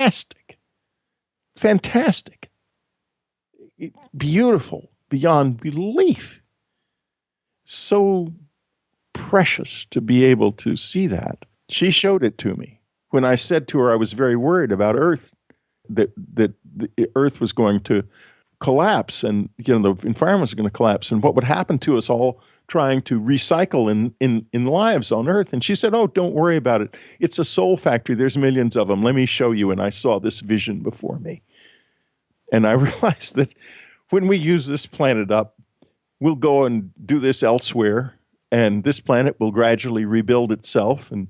fantastic. Fantastic. Beautiful beyond belief. So precious to be able to see that. She showed it to me. When I said to her I was very worried about Earth, that the Earth was going to collapse and the environment was going to collapse and what would happen to us all trying to recycle in lives on Earth. And she said, oh, don't worry about it. It's a soul factory. There's millions of them. Let me show you. And I saw this vision before me. And I realized that when we use this planet up, we'll go and do this elsewhere, and this planet will gradually rebuild itself, and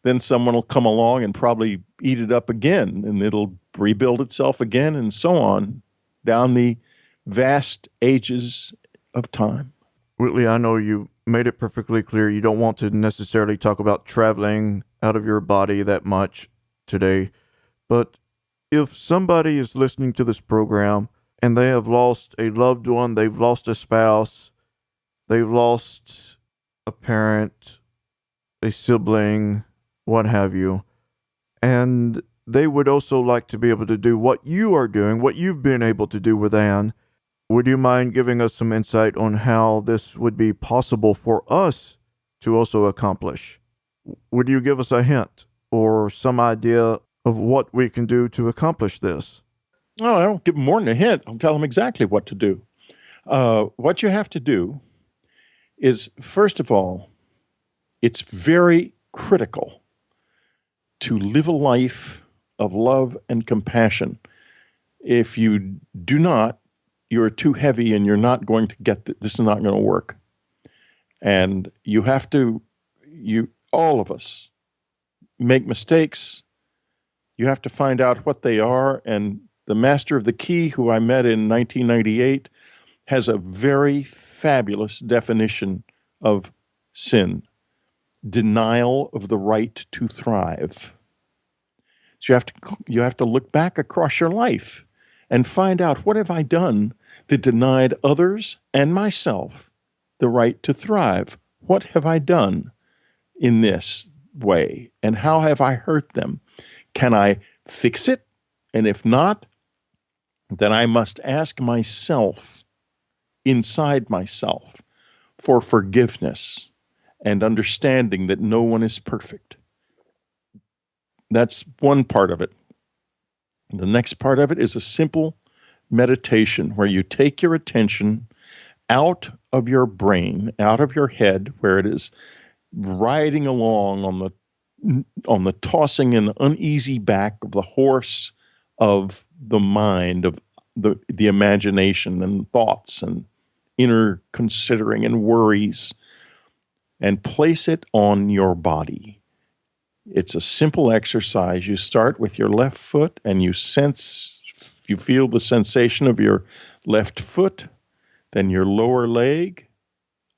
then someone will come along and probably eat it up again, and it'll rebuild itself again, and so on, down the vast ages of time. Whitley, I know you made it perfectly clear you don't want to necessarily talk about traveling out of your body that much today, but if somebody is listening to this program and they have lost a loved one, they've lost a spouse, they've lost a parent, a sibling, what have you, and they would also like to be able to do what you are doing, what you've been able to do with Anne, would you mind giving us some insight on how this would be possible for us to also accomplish? Would you give us a hint or some idea of what we can do to accomplish this? Oh, I don't give them more than a hint. I'll tell them exactly what to do. What you have to do is, first of all, it's very critical to live a life of love and compassion. If you do not, you're too heavy and you're not going to get this is not going to work. And you have to, all of us make mistakes. You have to find out what they are. And the master of the key, who I met in 1998, has a very fabulous definition of sin: denial of the right to thrive. So you have to look back across your life and find out, what have I done that denied others and myself the right to thrive? What have I done in this way, and how have I hurt them? Can I fix it? And if not, then I must ask myself, inside myself, for forgiveness and understanding that no one is perfect. That's one part of it. The next part of it is a simple meditation where you take your attention out of your brain, out of your head, where it is riding along on the tossing and uneasy back of the horse of the mind, of the imagination and thoughts and inner considering and worries, and place it on your body. It's a simple exercise. You start with your left foot and you feel the sensation of your left foot, then your lower leg,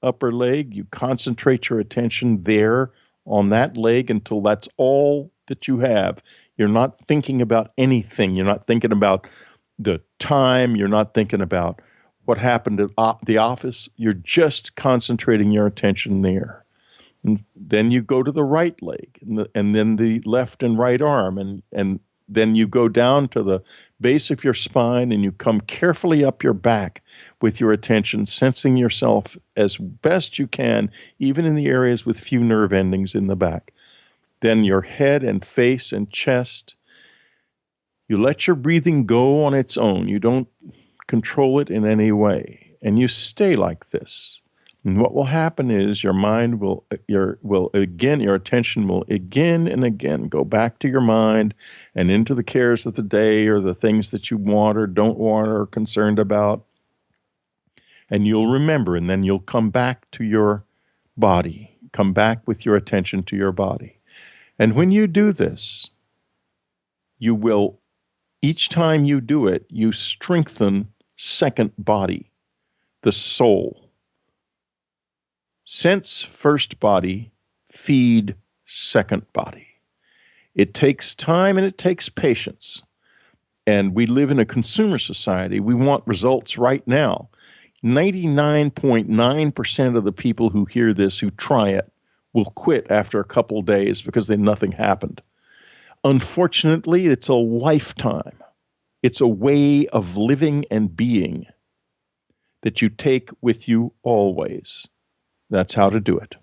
upper leg. You concentrate your attention there on that leg until that's all that you have. You're not thinking about anything. You're not thinking about the time. You're not thinking about what happened at the office. You're just concentrating your attention there. And then you go to the right leg, and then the left and right arm, and then you go down to the base of your spine, and you come carefully up your back with your attention, sensing yourself as best you can, even in the areas with few nerve endings in the back. Then your head and face and chest. You let your breathing go on its own. You don't control it in any way, and you stay like this. And what will happen is your mind your attention will again and again go back to your mind and into the cares of the day or the things that you want or don't want or are concerned about. And you'll remember, and then you'll come back to your body, come back with your attention to your body. And when you do this, you will, each time you do it, you strengthen second body, the soul. Sense first body, feed second body. It takes time and it takes patience. And we live in a consumer society. We want results right now. 99.9% of the people who hear this, who try it, will quit after a couple days because then nothing happened. Unfortunately, it's a lifetime. It's a way of living and being that you take with you always. That's how to do it.